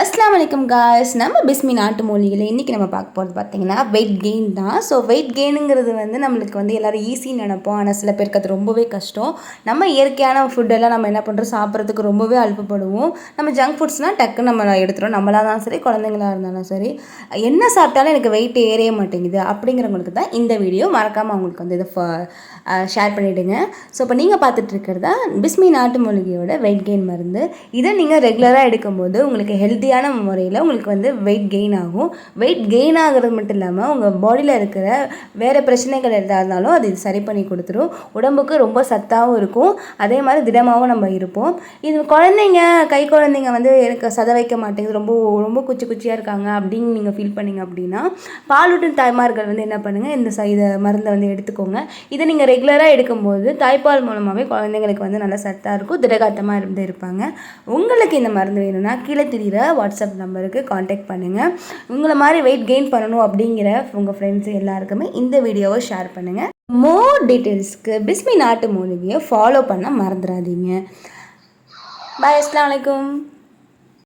அஸ்ஸலாமு அலைக்கும் காய்ஸ். நம்ம பிஸ்மி நாட்டு மூலிகையில் இன்றைக்கி நம்ம பார்க்க போகிறது பார்த்திங்கன்னா வெயிட் கெயின் தான். ஸோ வெயிட் கெயினுங்கிறது நம்மளுக்கு எல்லோரும் ஈஸின்னு நினைப்போம். ஆனால் சில பேருக்கு அது ரொம்பவே கஷ்டம். நம்ம இயற்கையான ஃபுட்டெல்லாம் நம்ம என்ன பண்ணுறோம், சாப்பிட்றதுக்கு ரொம்பவே அல்பப்படுவோம். நம்ம ஜங்க் ஃபுட்ஸ்னால் டக்குன்னு நம்ம எடுத்துகிறோம். நம்மளாக இருந்தாலும் சரி, குழந்தைங்களாக இருந்தாலும் சரி, என்ன சாப்பிட்டாலும் எனக்கு வெயிட் ஏறவே மாட்டேங்குது அப்படிங்கிறவங்களுக்கு தான் இந்த வீடியோ. மறக்காமல் அவங்களுக்கு இதை ஷேர் பண்ணிவிடுங்க. ஸோ இப்போ நீங்கள் பார்த்துட்ருக்கிறதா பிஸ்மி நாட்டு மூலிகையோட வெயிட் கெயின் மருந்து. இதை நீங்கள் ரெகுலராக எடுக்கும்போது உங்களுக்கு ஹெல்த்தியான முறையில் உங்களுக்கு வெயிட் கெயின் ஆகும். வெயிட் கெயின் ஆகிறது மட்டும் இல்லாமல் உங்கள் பாடியில் இருக்கிற வேறு பிரச்சனைகள் எதாக இருந்தாலும் அது சரி பண்ணி கொடுத்துரும். உடம்புக்கு ரொம்ப சத்தாகவும் இருக்கும், அதே மாதிரி திடமாகவும் நம்ம இருப்போம். இது குழந்தைங்க, கை குழந்தைங்க எனக்கு சத வைக்க மாட்டேங்குது, ரொம்ப ரொம்ப குச்சி குச்சியாக இருக்காங்க அப்படின்னு நீங்கள் ஃபீல் பண்ணிங்க அப்படின்னா, பாலூட்டும் தாய்மார்கள் என்ன பண்ணுங்கள், இதை மருந்தை எடுத்துக்கோங்க. இதை நீங்கள் ரெகுலராக எடுக்கும்போது தாய்ப்பால் மூலமாகவே குழந்தைங்களுக்கு நல்லா சத்தாக இருக்கும், திடகாத்தமாக இருப்பாங்க. உங்களுக்கு இந்த மருந்து வேணும்னா கீழே தெரிகிற வாட்ஸ்அப் நம்பருக்கு காண்டாக்ட் பண்ணுங்கள். உங்களை மாதிரி வெயிட் கெயின் பண்ணணும் அப்படிங்கிற உங்கள் ஃப்ரெண்ட்ஸு எல்லாருக்குமே இந்த வீடியோவை ஷேர் பண்ணுங்கள். மோர் டீட்டெயில்ஸ்க்கு பிஸ்மி நாட்டு மூலிகையை ஃபாலோ பண்ண மறந்துடாதீங்க. பாய். அஸ்ஸலாமு அலைக்கும்.